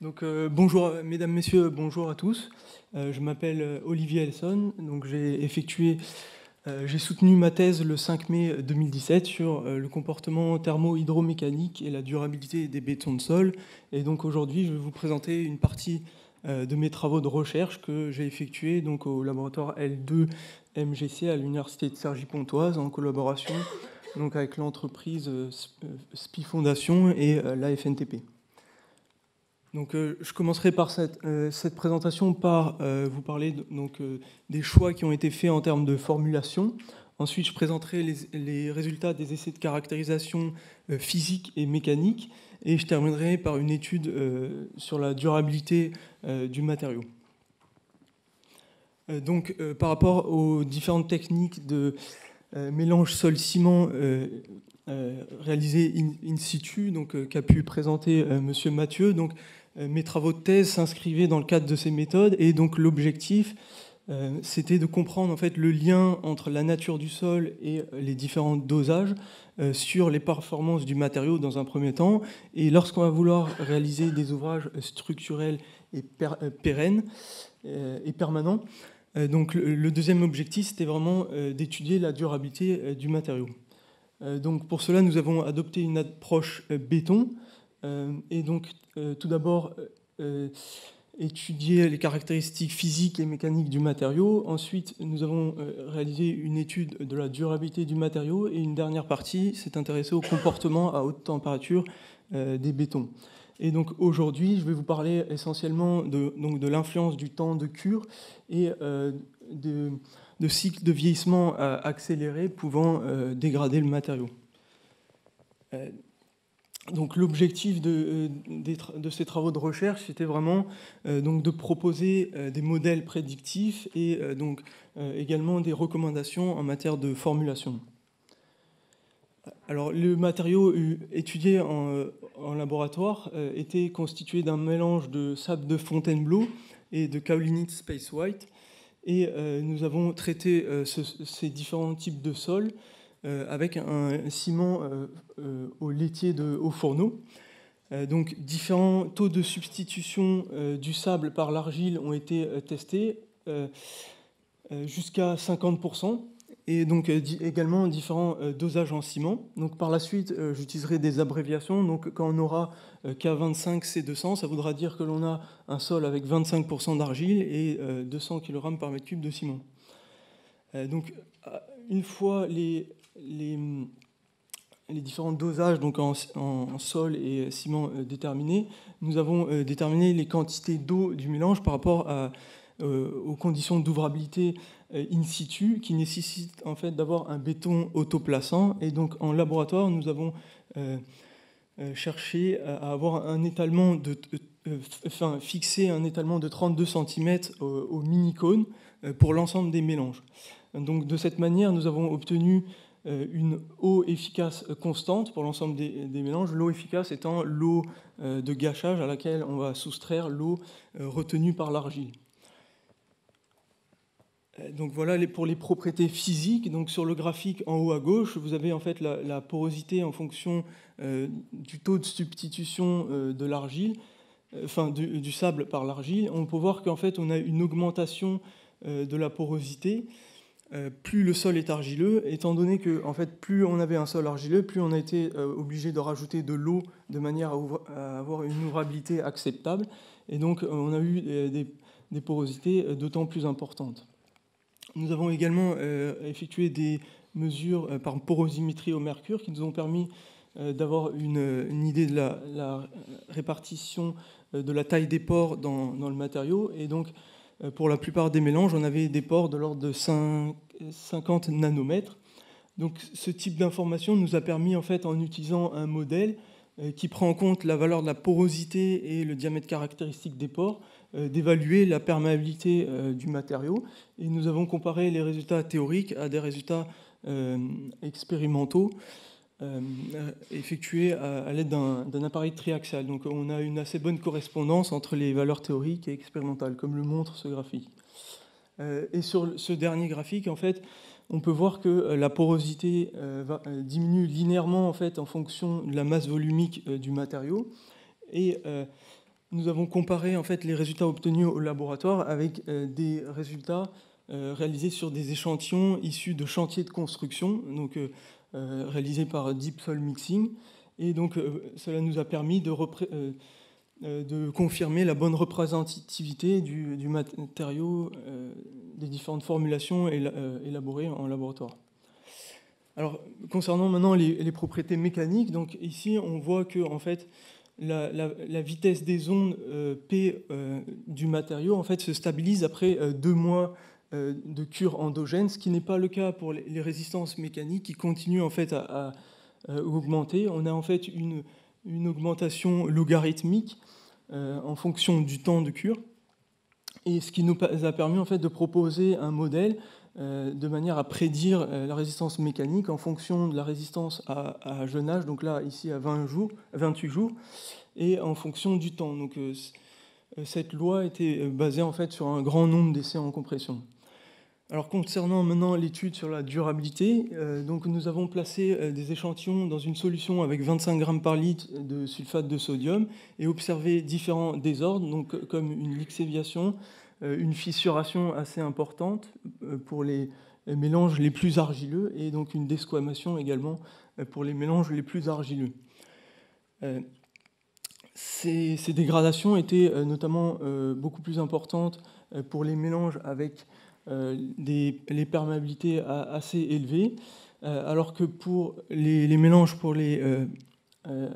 Bonjour mesdames, messieurs, bonjour à tous. Je m'appelle Olivier Elson. Donc j'ai soutenu ma thèse le 5 mai 2017 sur le comportement thermo-hydromécanique et la durabilité des bétons de sol. Et donc aujourd'hui, je vais vous présenter une partie de mes travaux de recherche que j'ai effectués donc au laboratoire L2 MGC à l'université de Cergy-Pontoise en collaboration donc avec l'entreprise SPI Fondation et la FNTP. Donc, je commencerai par cette présentation par vous parler des choix qui ont été faits en termes de formulation. Ensuite, je présenterai les résultats des essais de caractérisation physique et mécanique. Et je terminerai par une étude sur la durabilité du matériau. Par rapport aux différentes techniques de mélange sol-ciment réalisées in situ, qu'a pu présenter Monsieur Mathieu, mes travaux de thèse s'inscrivaient dans le cadre de ces méthodes et donc l'objectif c'était de comprendre en fait le lien entre la nature du sol et les différents dosages sur les performances du matériau dans un premier temps, et lorsqu'on va vouloir réaliser des ouvrages structurels et pérennes et permanents, donc le deuxième objectif c'était vraiment d'étudier la durabilité du matériau. Donc pour cela nous avons adopté une approche béton. Et donc, tout d'abord, étudier les caractéristiques physiques et mécaniques du matériau. Ensuite, nous avons réalisé une étude de la durabilité du matériau. Et une dernière partie s'est intéressée au comportement à haute température des bétons. Et donc, aujourd'hui, je vais vous parler essentiellement de l'influence du temps de cure et de cycles de vieillissement accéléré pouvant dégrader le matériau. Donc l'objectif de ces travaux de recherche, c'était vraiment de proposer des modèles prédictifs et également des recommandations en matière de formulation. Alors le matériau étudié en laboratoire était constitué d'un mélange de sable de Fontainebleau et de kaolinite Space White, et nous avons traité ces différents types de sols avec un ciment au laitier de haut fourneau. Donc différents taux de substitution du sable par l'argile ont été testés jusqu'à 50%, et donc également différents dosages en ciment. Donc par la suite, j'utiliserai des abréviations. Donc quand on aura K25 C200, ça voudra dire que l'on a un sol avec 25% d'argile et 200 kg par mètre cube de ciment. Donc une fois les différents dosages donc en sol et ciment déterminés, nous avons déterminé les quantités d'eau du mélange par rapport aux conditions d'ouvrabilité in situ qui nécessitent en fait d'avoir un béton autoplaçant. Et donc en laboratoire, nous avons cherché à avoir un étalement fixer un étalement de 32 cm au mini-cône pour l'ensemble des mélanges. Donc de cette manière, nous avons obtenu une eau efficace constante pour l'ensemble des mélanges, l'eau efficace étant l'eau de gâchage à laquelle on va soustraire l'eau retenue par l'argile. Donc voilà pour les propriétés physiques. Donc sur le graphique en haut à gauche, vous avez en fait la porosité en fonction du taux de substitution de l'argile, du sable par l'argile. On peut voir qu'en fait on a une augmentation de la porosité plus le sol est argileux, étant donné que en fait, plus on avait un sol argileux, plus on a été obligé de rajouter de l'eau de manière à avoir une ouvrabilité acceptable. Et donc on a eu des porosités d'autant plus importantes. Nous avons également effectué des mesures par porosimétrie au mercure qui nous ont permis d'avoir une idée de la répartition de la taille des pores dans le matériau. Et donc pour la plupart des mélanges, on avait des pores de l'ordre de 50 nanomètres. Donc ce type d'information nous a permis, en fait, en utilisant un modèle qui prend en compte la valeur de la porosité et le diamètre caractéristique des pores, d'évaluer la perméabilité du matériau. Et nous avons comparé les résultats théoriques à des résultats expérimentaux effectués à l'aide d'un appareil triaxial. Donc on a une assez bonne correspondance entre les valeurs théoriques et expérimentales, comme le montre ce graphique. Et sur ce dernier graphique, en fait, on peut voir que la porosité diminue linéairement en fait, en fonction de la masse volumique du matériau. Et nous avons comparé en fait les résultats obtenus au laboratoire avec des résultats réalisés sur des échantillons issus de chantiers de construction, donc réalisés par Deep Soil Mixing. Et donc cela nous a permis de confirmer la bonne représentativité du matériau des différentes formulations élaborées en laboratoire. Alors, concernant maintenant les propriétés mécaniques, donc ici on voit que en fait, la vitesse des ondes P du matériau en fait, se stabilise après 2 mois de cure endogène, ce qui n'est pas le cas pour les résistances mécaniques qui continuent en fait à augmenter. On a en fait une augmentation logarithmique en fonction du temps de cure, et ce qui nous a permis en fait de proposer un modèle de manière à prédire la résistance mécanique en fonction de la résistance à jeune âge, donc là ici à 28 jours, et en fonction du temps. Donc cette loi était basée en fait sur un grand nombre d'essais en compression. Alors concernant maintenant l'étude sur la durabilité, donc nous avons placé des échantillons dans une solution avec 25 grammes par litre de sulfate de sodium et observé différents désordres, donc comme une lixiviation, une fissuration assez importante pour les mélanges les plus argileux et donc une desquamation également pour les mélanges les plus argileux. Ces dégradations étaient notamment beaucoup plus importantes pour les mélanges avec les perméabilités assez élevées, alors que pour les mélanges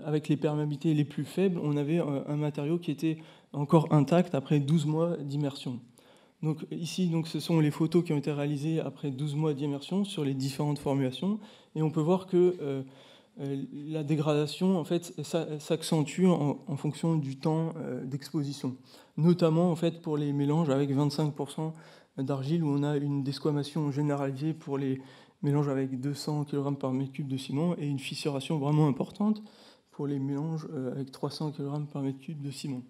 avec les perméabilités les plus faibles, on avait un matériau qui était encore intact après 12 mois d'immersion. Donc ici, ce sont les photos qui ont été réalisées après 12 mois d'immersion sur les différentes formulations, et on peut voir que la dégradation en fait, s'accentue en fonction du temps d'exposition, notamment en fait, pour les mélanges avec 25% d'argile, où on a une desquamation généralisée pour les mélanges avec 200 kg par mètre cube de ciment et une fissuration vraiment importante pour les mélanges avec 300 kg par mètre cube de ciment.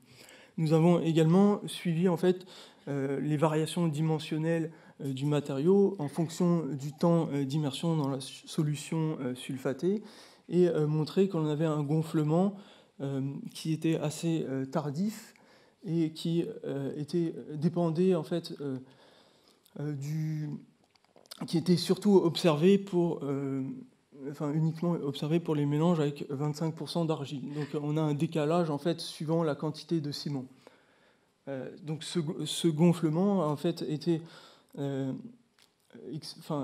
Nous avons également suivi en fait, les variations dimensionnelles du matériau en fonction du temps d'immersion dans la solution sulfatée et montré qu'on avait un gonflement qui était assez tardif et qui dépendait en fait qui était surtout observé uniquement observé pour les mélanges avec 25% d'argile. Donc on a un décalage en fait suivant la quantité de ciment. Donc ce gonflement en fait était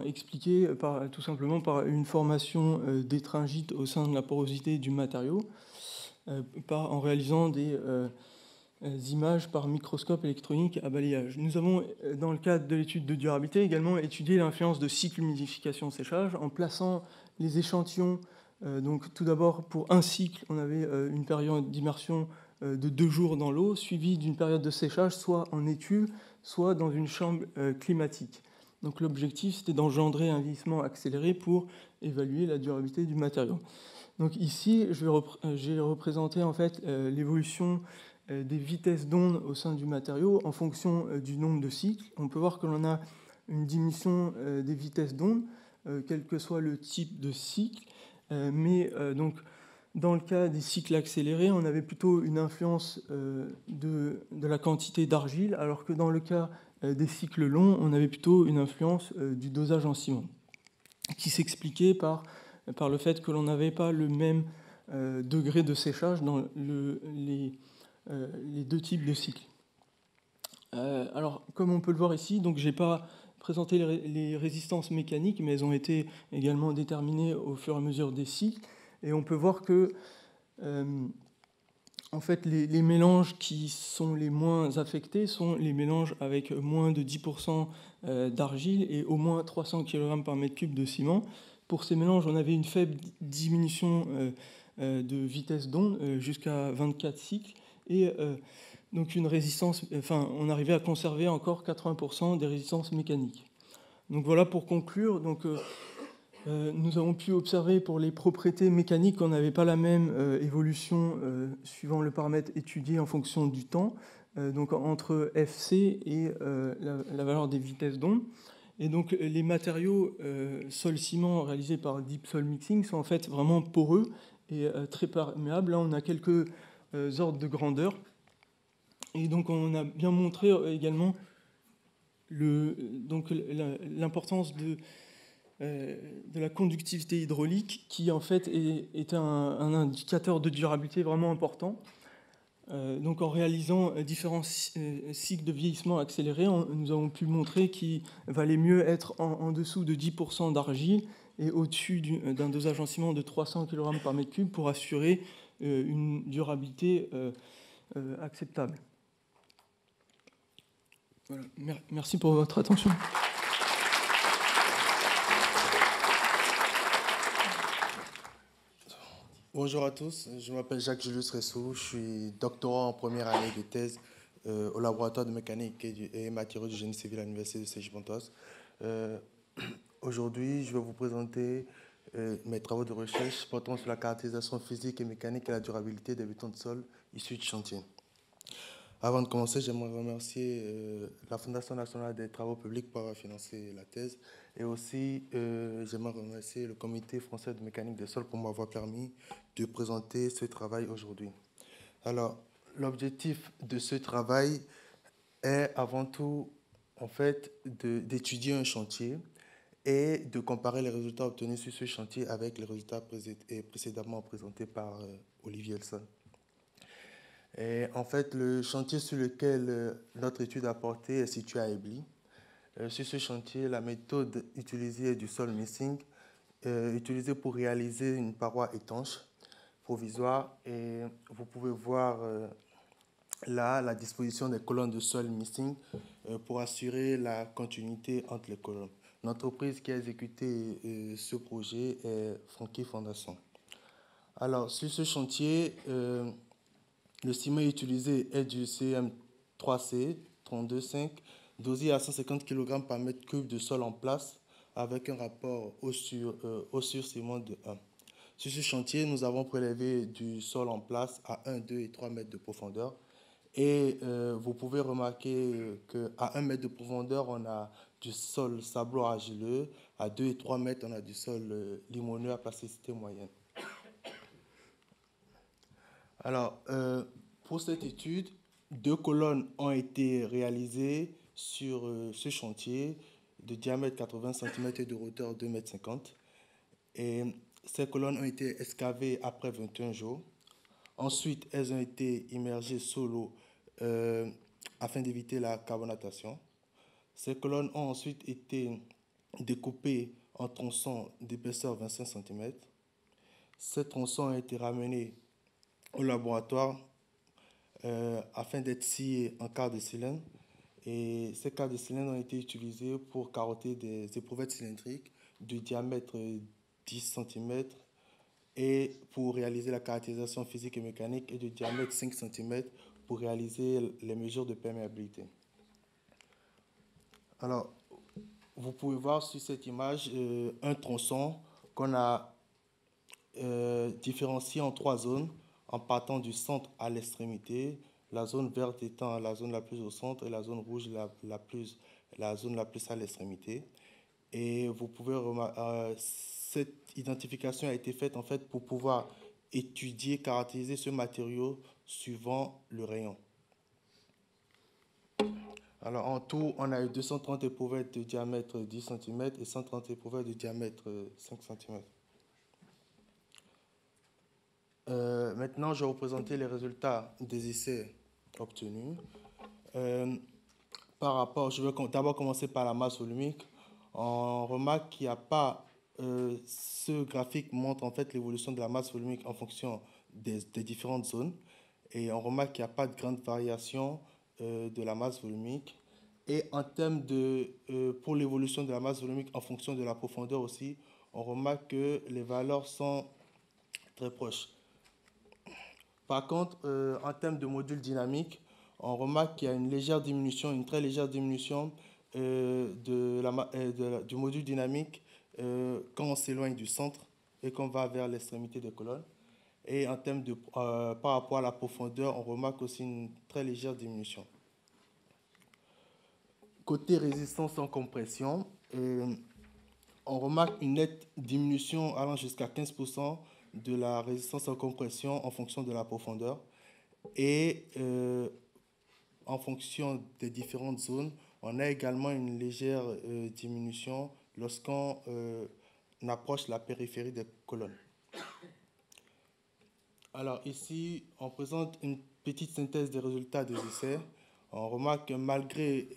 expliqué tout simplement par une formation d'étringite au sein de la porosité du matériau, en réalisant des images par microscope électronique à balayage. Nous avons, dans le cadre de l'étude de durabilité, également étudié l'influence de cycle humidification-séchage en plaçant les échantillons. Donc, tout d'abord, pour un cycle, on avait une période d'immersion de 2 jours dans l'eau, suivie d'une période de séchage, soit en étui, soit dans une chambre climatique. Donc, l'objectif, c'était d'engendrer un vieillissement accéléré pour évaluer la durabilité du matériau. Donc, ici, j'ai représenté en fait l'évolution des vitesses d'onde au sein du matériau en fonction du nombre de cycles. On peut voir que l'on a une diminution des vitesses d'onde, quel que soit le type de cycle, mais donc dans le cas des cycles accélérés, on avait plutôt une influence de la quantité d'argile, alors que dans le cas des cycles longs, on avait plutôt une influence du dosage en ciment, qui s'expliquait par le fait que l'on n'avait pas le même degré de séchage dans les 2 types de cycles. Alors, comme on peut le voir ici, donc j'ai pas présenté les résistances mécaniques, mais elles ont été également déterminées au fur et à mesure des cycles. Et on peut voir que en fait, les mélanges qui sont les moins affectés sont les mélanges avec moins de 10% d'argile et au moins 300 kg par mètre cube de ciment. Pour ces mélanges, on avait une faible diminution de vitesse d'onde jusqu'à 24 cycles. Et donc une résistance, on arrivait à conserver encore 80% des résistances mécaniques. Donc voilà, pour conclure, nous avons pu observer pour les propriétés mécaniques qu'on n'avait pas la même évolution suivant le paramètre étudié en fonction du temps, donc entre FC et la valeur des vitesses d'onde. Et donc les matériaux sol-ciment réalisés par Deep Soil Mixing sont en fait vraiment poreux et très perméables. Là, on a quelques ordres de grandeur. Et donc on a bien montré également l'importance de la conductivité hydraulique qui en fait est un indicateur de durabilité vraiment important. Donc en réalisant différents cycles de vieillissement accéléré, nous avons pu montrer qu'il valait mieux être en dessous de 10% d'argile et au-dessus d'un dosage en ciment de 300 kg par mètre cube pour assurer une durabilité acceptable. Voilà. Merci pour votre attention. Bonjour à tous, je m'appelle Jacques-Julius Ressou, je suis doctorant en première année de thèse au laboratoire de mécanique et matériaux du génie civil à l'université de Cergy-Pontoise. Aujourd'hui, je vais vous présenter mes travaux de recherche portant sur la caractérisation physique et mécanique et la durabilité des bétons de sol issus de chantier. Avant de commencer, j'aimerais remercier la Fondation nationale des travaux publics pour avoir financé la thèse et aussi j'aimerais remercier le Comité français de mécanique des sols pour m'avoir permis de présenter ce travail aujourd'hui. Alors, l'objectif de ce travail est avant tout en fait d'étudier un chantier et de comparer les résultats obtenus sur ce chantier avec les résultats précédemment présentés par Olivier Elson. Et en fait, le chantier sur lequel notre étude a porté est situé à Ebly. Sur ce chantier, la méthode utilisée est du sol missing, utilisée pour réaliser une paroi étanche provisoire. Et vous pouvez voir là la disposition des colonnes de sol missing pour assurer la continuité entre les colonnes. L'entreprise qui a exécuté ce projet est Francky Fondation. Alors, sur ce chantier, le ciment utilisé est du CM3C 32,5, dosé à 150 kg par mètre cube de sol en place, avec un rapport eau sur ciment de 1. Sur ce chantier, nous avons prélevé du sol en place à 1, 2 et 3 mètres de profondeur. Et vous pouvez remarquer qu'à 1 mètre de profondeur, on a du sol sablo-argileux. À 2 et 3 mètres, on a du sol limoneux à plasticité moyenne. Alors, pour cette étude, 2 colonnes ont été réalisées sur ce chantier de diamètre 80 cm et de hauteur 2,50 m. Et ces colonnes ont été excavées après 21 jours. Ensuite, elles ont été immergées sous l'eau afin d'éviter la carbonatation. Ces colonnes ont ensuite été découpées en tronçons d'épaisseur 25 cm. Ces tronçons ont été ramenés au laboratoire afin d'être sciés en quart de cylindre. Et ces quarts de cylindre ont été utilisés pour carotter des éprouvettes cylindriques de diamètre 10 cm et pour réaliser la caractérisation physique et mécanique et de diamètre 5 cm pour réaliser les mesures de perméabilité. Alors, vous pouvez voir sur cette image un tronçon qu'on a différencié en 3 zones en partant du centre à l'extrémité, la zone verte étant la zone la plus au centre et la zone rouge la zone la plus à l'extrémité. Et vous pouvez remarquer, cette identification a été faite en fait pour pouvoir étudier, caractériser ce matériau suivant le rayon. Alors en tout, on a eu 230 éprouvettes de diamètre 10 cm et 130 éprouvettes de diamètre 5 cm. Maintenant, je vais vous présenter les résultats des essais obtenus. Je vais d'abord commencer par la masse volumique. On remarque qu'il n'y a pas... ce graphique montre en fait l'évolution de la masse volumique en fonction des différentes zones. Et on remarque qu'il n'y a pas de grande variation de la masse volumique. Et en termes pour l'évolution de la masse volumique en fonction de la profondeur aussi, on remarque que les valeurs sont très proches. Par contre, en termes de module dynamique, on remarque qu'il y a une très légère diminution du module dynamique quand on s'éloigne du centre et qu'on va vers l'extrémité des colonnes. Et en termes par rapport à la profondeur, on remarque aussi une très légère diminution. Côté résistance en compression, on remarque une nette diminution allant jusqu'à 15% de la résistance en compression en fonction de la profondeur. Et en fonction des différentes zones. On a également une légère diminution lorsqu'on approche la périphérie des colonnes. Alors ici, on présente une petite synthèse des résultats des essais. On remarque que malgré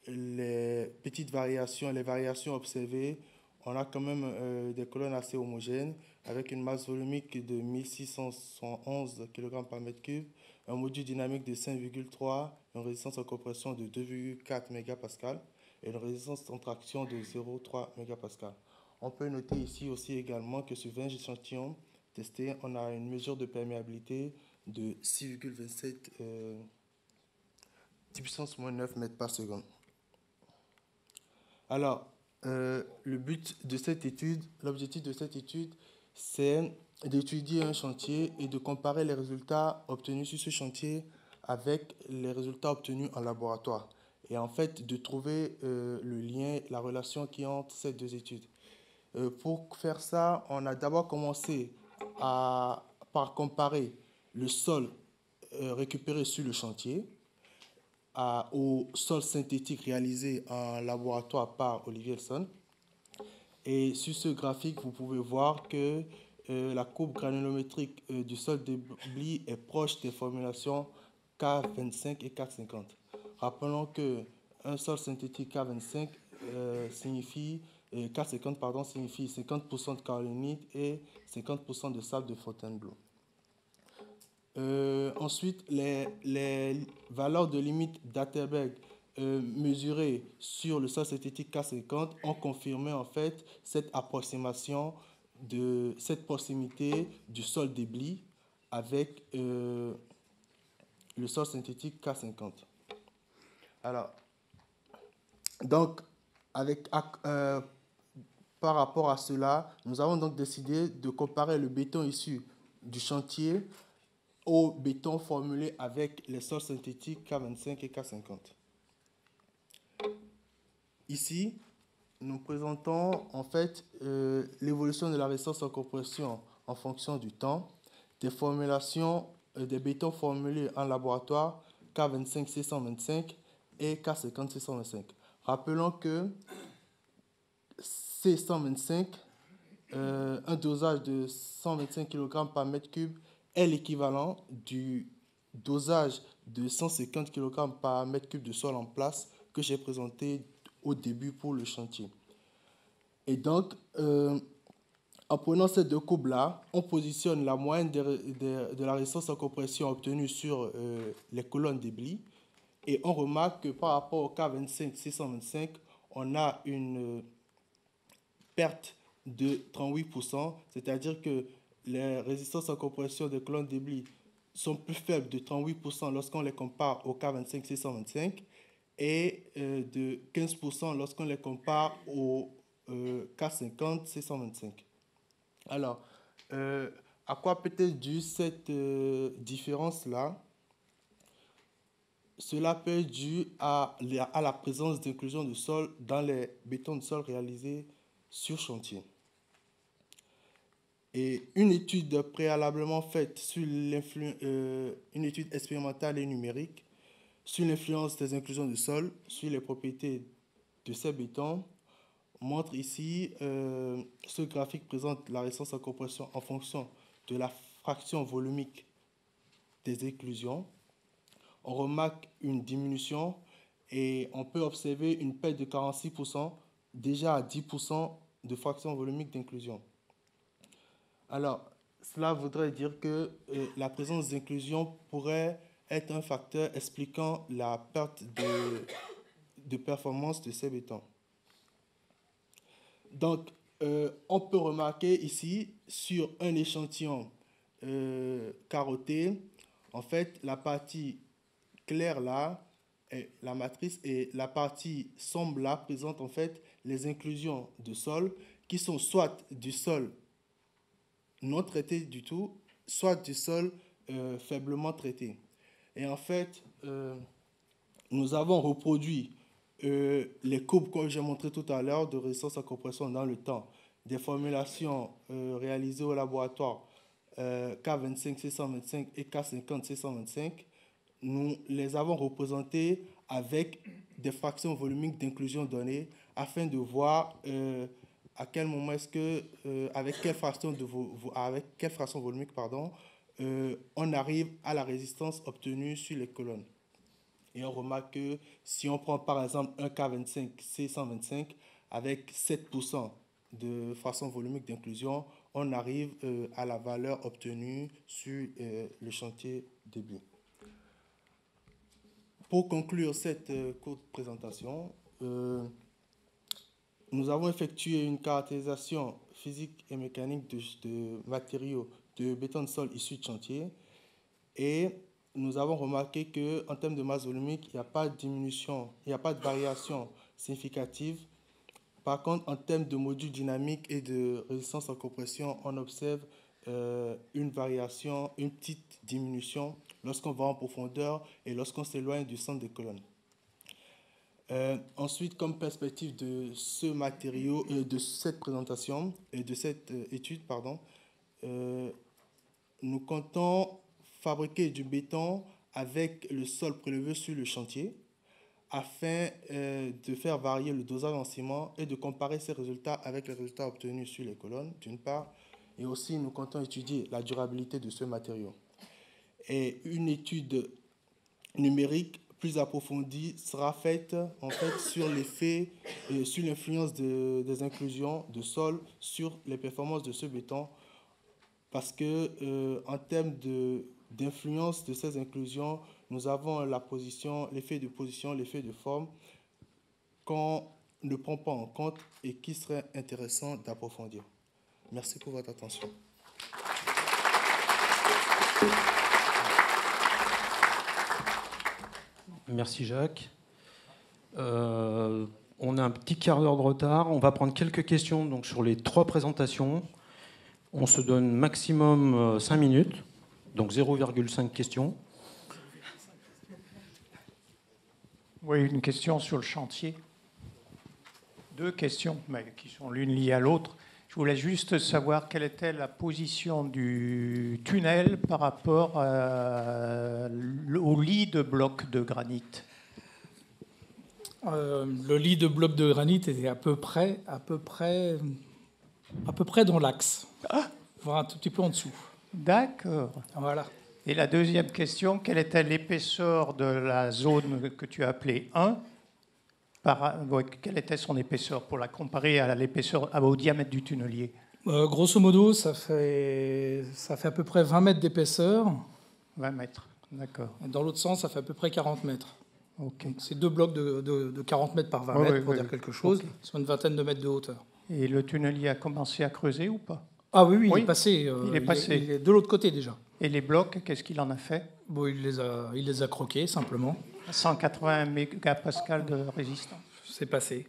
les petites variations, les variations observées, on a quand même des colonnes assez homogènes avec une masse volumique de 1611 kg par mètre cube, un module dynamique de 5,3, une résistance en compression de 2,4 MPa et une résistance en traction de 0,3 MPa. On peut noter ici aussi également que sur 20 échantillons testés, on a une mesure de perméabilité de 6,27 10 puissance moins 9 mètres par seconde. Alors, le but de cette étude, l'objectif de cette étude, c'est d'étudier un chantier et de comparer les résultats obtenus sur ce chantier avec les résultats obtenus en laboratoire. Et en fait, de trouver le lien, la relation qui est entre ces deux études. Pour faire ça, on a d'abord commencé par comparer le sol récupéré sur le chantier au sol synthétique réalisé en laboratoire par Olivier Elson. Et sur ce graphique, vous pouvez voir que la courbe granulométrique du sol débli est proche des formulations K25 et K50. Rappelons qu'un sol synthétique K25 signifie K50 pardon, signifie 50% de kaolinite et 50% de sable de Fontainebleau. Ensuite, les valeurs de limite d'Atterberg mesurées sur le sol synthétique K50 ont confirmé en fait cette approximation de cette proximité du sol débli avec le sol synthétique K50. Alors, donc, par rapport à cela, nous avons donc décidé de comparer le béton issu du chantier au béton formulé avec les sols synthétiques K25 et K50. Ici, nous présentons en fait l'évolution de la résistance en compression en fonction du temps, des formulations des bétons formulés en laboratoire K25 C125 et K50 C125. Rappelons que C125, un dosage de 125 kg par mètre cube est l'équivalent du dosage de 150 kg par mètre cube de sol en place que j'ai présenté au début pour le chantier. Et donc, en prenant ces deux courbes-là, on positionne la moyenne de la résistance en compression obtenue sur les colonnes déblis et on remarque que par rapport au K25-625, on a une perte de 38%, c'est-à-dire que les résistances en compression des colonnes déblis sont plus faibles de 38% lorsqu'on les compare au K25-625 et de 15% lorsqu'on les compare au K50-625. Alors, à quoi peut être due cette différence-là? Cela peut être dû à la présence d'inclusion de sol dans les bétons de sol réalisés sur chantier. Et une étude préalablement faite sur une étude expérimentale et numérique sur l'influence des inclusions de sol sur les propriétés de ces bétons montre ici, ce graphique présente la résistance en compression en fonction de la fraction volumique des inclusions. On remarque une diminution et on peut observer une perte de 46%, déjà à 10% de fraction volumique d'inclusion. Alors, cela voudrait dire que la présence d'inclusion pourrait être un facteur expliquant la perte de performance de ces bétons. Donc, on peut remarquer ici, sur un échantillon carotté, en fait, la partie claire là, est la matrice, et la partie sombre là présente en fait les inclusions de sol qui sont soit du sol non traité du tout, soit du sol faiblement traité. Et en fait, nous avons reproduit les courbes que j'ai montrées tout à l'heure de résistance à compression dans le temps, des formulations réalisées au laboratoire K25 C125 et K50 C125. nous les avons représentés avec des fractions volumiques d'inclusion données afin de voir à quel moment est-ce que, avec quelle fraction volumique, pardon, on arrive à la résistance obtenue sur les colonnes. Et on remarque que si on prend par exemple un K25, C125, avec 7% de fraction volumique d'inclusion, on arrive à la valeur obtenue sur le chantier début. Pour conclure cette courte présentation, nous avons effectué une caractérisation physique et mécanique de matériaux de béton de sol issus de chantier et nous avons remarqué qu'en termes de masse volumique, il n'y a pas de diminution, il n'y a pas de variation significative. Par contre, en termes de module dynamique et de résistance en compression, on observe une variation, une petite diminution lorsqu'on va en profondeur et lorsqu'on s'éloigne du centre des colonnes. Ensuite, comme perspective de ce matériau, de cette présentation et de cette étude, pardon, nous comptons fabriquer du béton avec le sol prélevé sur le chantier afin de faire varier le dosage en ciment et de comparer ces résultats avec les résultats obtenus sur les colonnes, d'une part, et aussi nous comptons étudier la durabilité de ce matériau. Et une étude numérique plus approfondie sera faite en fait sur l'effet, sur l'influence des inclusions de sol sur les performances de ce béton, parce que en termes d'influence de ces inclusions, nous avons la position, l'effet de position, l'effet de forme qu'on ne prend pas en compte et qui serait intéressant d'approfondir. Merci pour votre attention. Merci Jacques. On a un petit quart d'heure de retard. On va prendre quelques questions donc, sur les 3 présentations. On se donne maximum 5 minutes, donc 0,5 questions. Oui, une question sur le chantier. 2 questions, mais qui sont l'une liée à l'autre. Je voulais juste savoir quelle était la position du tunnel par rapport au lit de blocs de granit. Le lit de blocs de granit était à peu près dans l'axe, voire un tout petit peu en dessous. D'accord. Voilà. Et la deuxième question, quelle était l'épaisseur de la zone que tu as appelée 1 quelle était son épaisseur pour la comparer à l'épaisseur au diamètre du tunnelier? Grosso modo, ça fait à peu près 20 mètres d'épaisseur. 20 mètres, d'accord. Dans l'autre sens, ça fait à peu près 40 mètres. Okay. C'est 2 blocs de 40 mètres par 20 mètres, pour dire quelque chose, sur une vingtaine de mètres de hauteur. Et le tunnelier a commencé à creuser ou pas? Ah oui, il est passé. Il est passé. Il est de l'autre côté déjà. Et les blocs, qu'est-ce qu'il en a fait? Bon, il les a croqués, simplement. 180 mégapascales de résistance. C'est passé.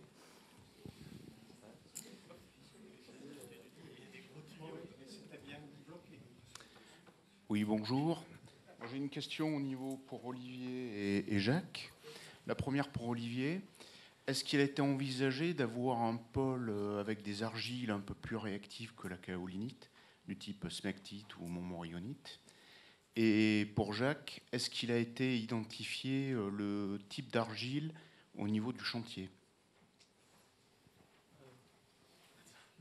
Oui, bonjour. J'ai une question au niveau pour Olivier et Jacques. La première pour Olivier. Est-ce qu'il a été envisagé d'avoir un pôle avec des argiles un peu plus réactives que la kaolinite, du type smectite ou montmorillonite? Et pour Jacques, est-ce qu'il a été identifié le type d'argile au niveau du chantier?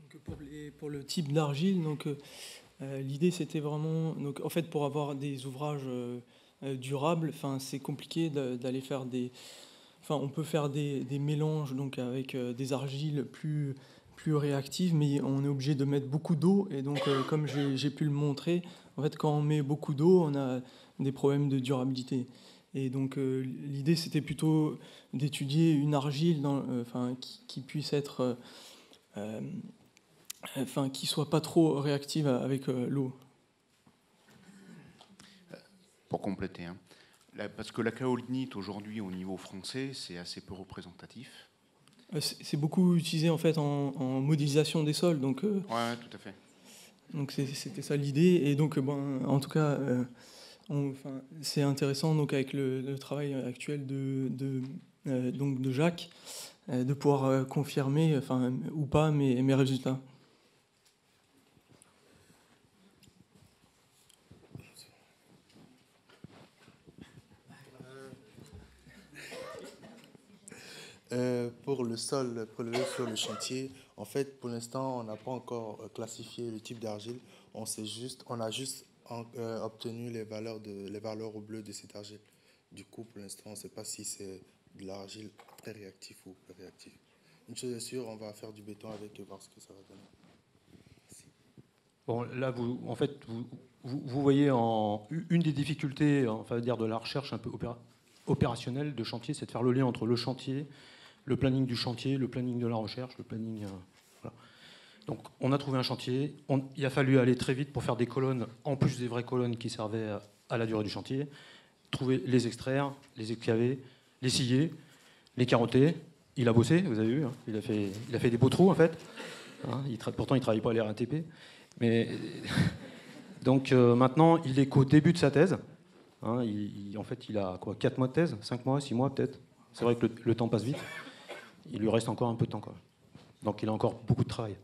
Donc pour le type d'argile, l'idée c'était vraiment, en fait, pour avoir des ouvrages durables, c'est compliqué d'aller faire on peut faire des mélanges donc avec des argiles plus réactives, mais on est obligé de mettre beaucoup d'eau. Et donc, comme j'ai pu le montrer, en fait, quand on met beaucoup d'eau, on a des problèmes de durabilité. Et donc, l'idée, c'était plutôt d'étudier une argile qui puisse être... qui soit pas trop réactive avec l'eau. Pour compléter, parce que la kaolinite, aujourd'hui, au niveau français, c'est assez peu représentatif. C'est beaucoup utilisé en fait en modélisation des sols, donc. Ouais, tout à fait. Donc c'était ça l'idée, et donc en tout cas, c'est intéressant donc avec le travail actuel de Jacques, de pouvoir confirmer, ou pas mes résultats. pour le sol prélevé sur le chantier, en fait, pour l'instant, on n'a pas encore classifié le type d'argile. On a juste obtenu les valeurs au bleu de cette argile. Du coup, pour l'instant, on ne sait pas si c'est de l'argile très réactif ou peu réactif. Une chose est sûre, on va faire du béton avec et voir ce que ça va donner. Merci. Bon, là, vous voyez une des difficultés, enfin, dire de la recherche un peu opérationnelle de chantier, c'est de faire le lien entre le chantier, le planning du chantier, le planning de la recherche, le planning. Voilà. Donc, on a trouvé un chantier. Il a fallu aller très vite pour faire des colonnes, en plus des vraies colonnes qui servaient à la durée du chantier. Trouver, les extraire, les excaver, les scier, les carotter. Il a bossé, vous avez vu, hein. Il a fait des beaux trous, en fait. Hein, pourtant, il ne travaille pas à la RATP. Mais donc, maintenant, il est qu'au début de sa thèse. Hein, en fait, il a quoi, 4 mois de thèse, 5 mois, 6 mois peut-être. C'est vrai que le temps passe vite. Il lui reste encore un peu de temps, quoi. Donc, il a encore beaucoup de travail.